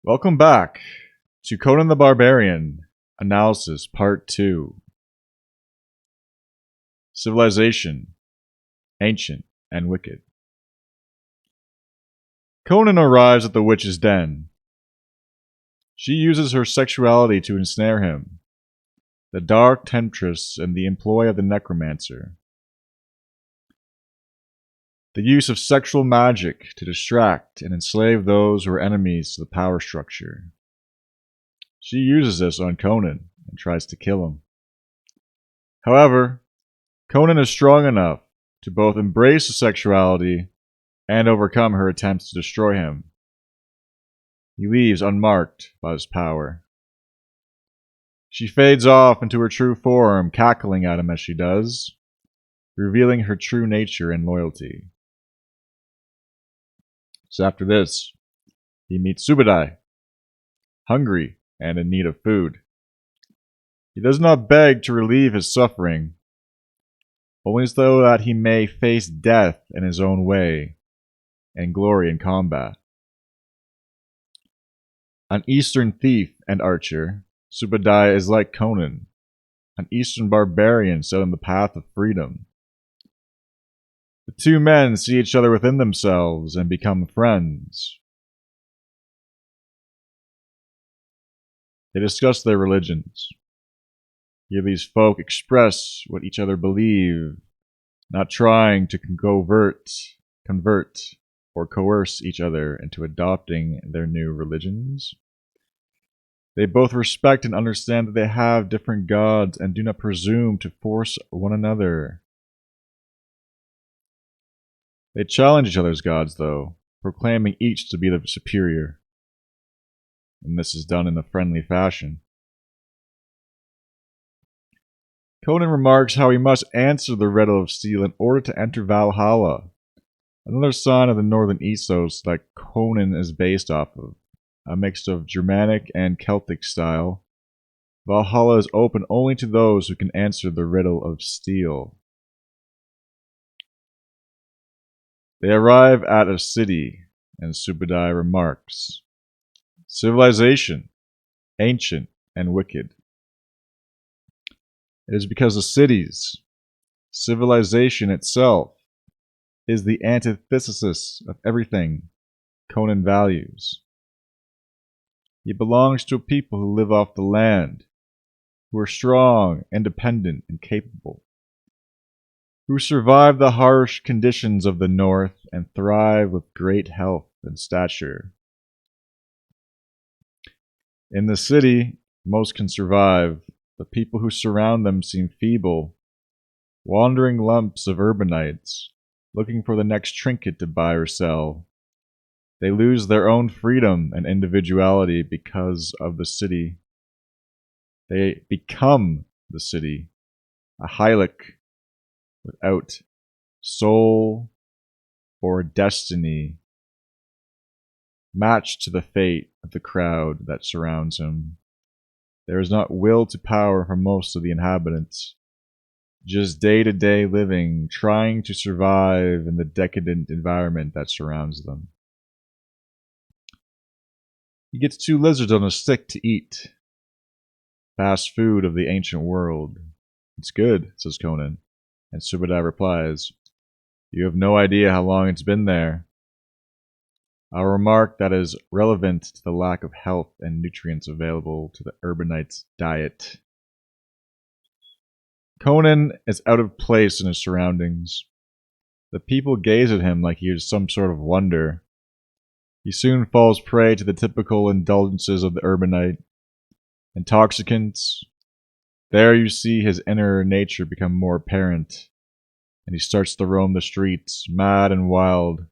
Welcome back to Conan the Barbarian Analysis Part 2. Civilization, Ancient and Wicked. Conan arrives at the witch's den. She uses her sexuality to ensnare him, the dark temptress and the employ of the necromancer. The use of sexual magic to distract and enslave those who are enemies to the power structure. She uses this on Conan and tries to kill him. However, Conan is strong enough to both embrace the sexuality and overcome her attempts to destroy him. He leaves unmarked by his power. She fades off into her true form, cackling at him as she does, revealing her true nature and loyalty. So after this, he meets Subotai, hungry and in need of food. He does not beg to relieve his suffering, only so that he may face death in his own way and glory in combat. An Eastern thief and archer, Subotai is like Conan, an Eastern barbarian set on the path of freedom. The two men see each other within themselves and become friends. They discuss their religions. Here these folk express what each other believe, not trying to convert, or coerce each other into adopting their new religions. They both respect and understand that they have different gods and do not presume to force one another. They challenge each other's gods, though, proclaiming each to be the superior. And this is done in a friendly fashion. Conan remarks how he must answer the riddle of steel in order to enter Valhalla, another sign of the northern ethos that Conan is based off of, a mix of Germanic and Celtic style. Valhalla is open only to those who can answer the riddle of steel. They arrive at a city, and Subotai remarks, "Civilization, ancient and wicked." It is because the cities, civilization itself, is the antithesis of everything Conan values. He belongs to a people who live off the land, who are strong, independent, and capable, who survive the harsh conditions of the north and thrive with great health and stature. In the city, most can survive. The people who surround them seem feeble, wandering lumps of urbanites, looking for the next trinket to buy or sell. They lose their own freedom and individuality because of the city. They become the city, a Hylic without soul or destiny, matched to the fate of the crowd that surrounds him. There is not will to power for most of the inhabitants, just day-to-day living, trying to survive in the decadent environment that surrounds them. He gets 2 lizards on a stick to eat. Fast food of the ancient world. "It's good," says Conan, and Subotai replies, "You have no idea how long it's been there." A remark that is relevant to the lack of health and nutrients available to the Urbanite's diet. Conan is out of place in his surroundings. The people gaze at him like he is some sort of wonder. He soon falls prey to the typical indulgences of the Urbanite. Intoxicants. There you see his inner nature become more apparent, and he starts to roam the streets, mad and wild.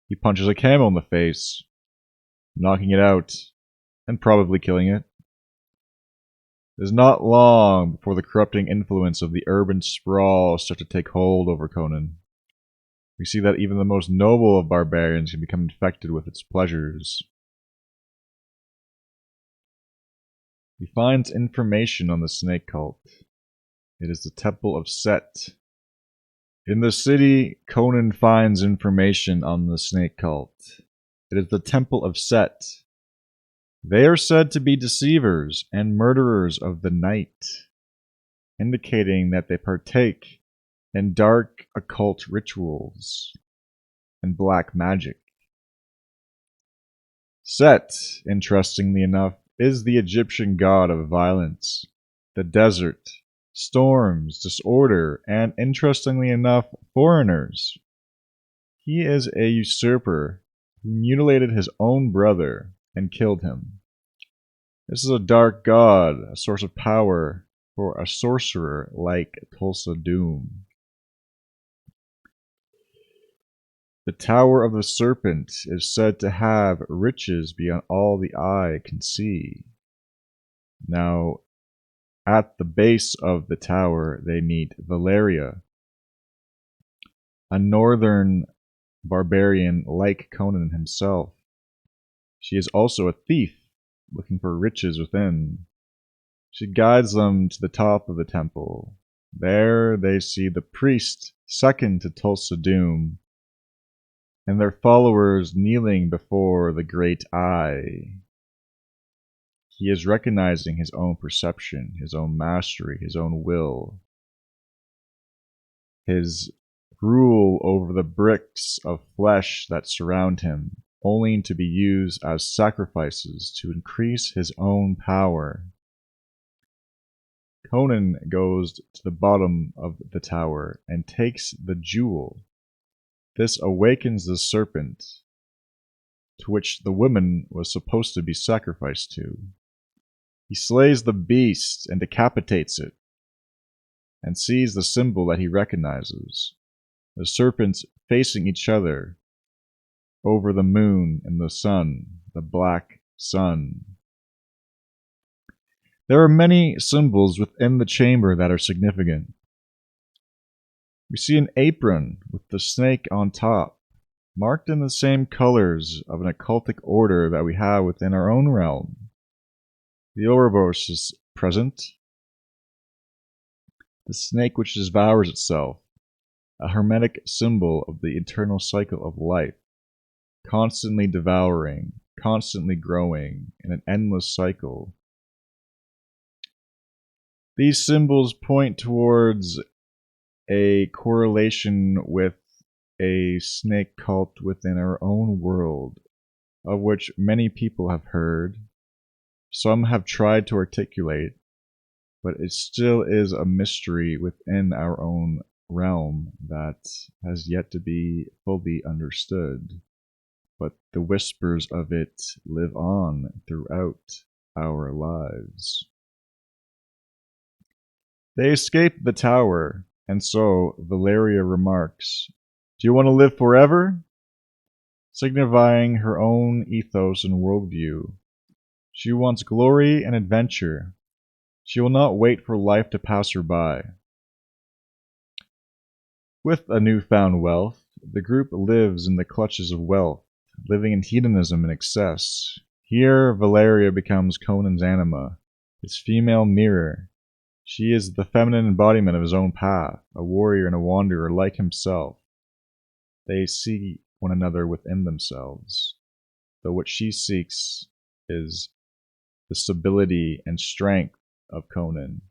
He punches a camel in the face, knocking it out, and probably killing it. It is not long before the corrupting influence of the urban sprawl starts to take hold over Conan. We see that even the most noble of barbarians can become infected with its pleasures. He finds information on the snake cult. It is the Temple of Set. In the city, Conan finds information on the snake cult. It is the Temple of Set, They are said to be deceivers and murderers of the night, indicating that they partake in dark occult rituals and black magic. Set, interestingly enough, is the Egyptian god of violence, the desert, storms, disorder, and interestingly enough, foreigners. He is a usurper who mutilated his own brother and killed him. This is a dark god, a source of power for a sorcerer like Tulsa Doom. The Tower of the Serpent is said to have riches beyond all the eye can see. Now, at the base of the tower, they meet Valeria, a northern barbarian like Conan himself. She is also a thief, looking for riches within. She guides them to the top of the temple. There they see the priest, second to Tulsa Doom, and their followers kneeling before the great eye. He is recognizing his own perception, his own mastery, his own will, his rule over the bricks of flesh that surround him, only to be used as sacrifices to increase his own power. Conan goes to the bottom of the tower and takes the jewel. This awakens the serpent, to which the woman was supposed to be sacrificed to. He slays the beast and decapitates it, and sees the symbol that he recognizes, the serpents facing each other over the moon and the sun, the black sun. There are many symbols within the chamber that are significant. We see an apron with the snake on top, marked in the same colors of an occultic order that we have within our own realm. The Ouroboros is present, the snake which devours itself, a hermetic symbol of the eternal cycle of life, constantly devouring, constantly growing in an endless cycle. These symbols point towards a correlation with a snake cult within our own world, of which many people have heard. Some have tried to articulate, but it still is a mystery within our own realm that has yet to be fully understood. But the whispers of it live on throughout our lives. They escape the tower, and so Valeria remarks, "Do you want to live forever?" Signifying her own ethos and worldview. She wants glory and adventure. She will not wait for life to pass her by. With a newfound wealth, the group lives in the clutches of wealth, living in hedonism and excess. Here, Valeria becomes Conan's anima, his female mirror. She is the feminine embodiment of his own path, a warrior and a wanderer like himself. They see one another within themselves, though what she seeks is the stability and strength of Conan,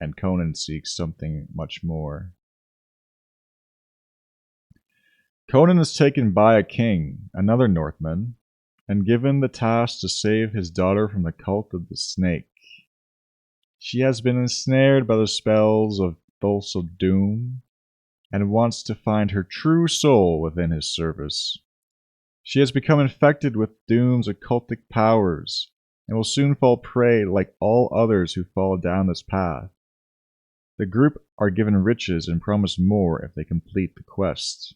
and Conan seeks something much more. Conan is taken by a king, another Northman, and given the task to save his daughter from the cult of the snake. She has been ensnared by the spells of Thulsa Doom, and wants to find her true soul within his service. She has become infected with Doom's occultic powers, and will soon fall prey like all others who fall down this path. The group are given riches and promised more if they complete the quest.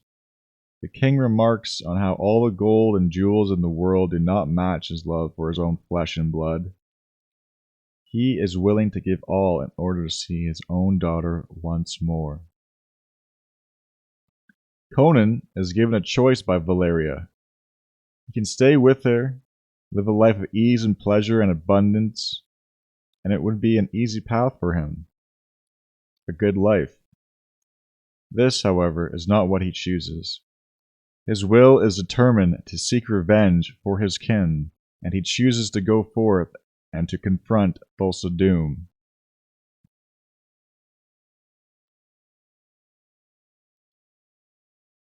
The king remarks on how all the gold and jewels in the world do not match his love for his own flesh and blood. He is willing to give all in order to see his own daughter once more. Conan is given a choice by Valeria. He can stay with her, live a life of ease and pleasure and abundance, and it would be an easy path for him. A good life. This, however, is not what he chooses. His will is determined to seek revenge for his kin, and he chooses to go forth and to confront Thulsa Doom.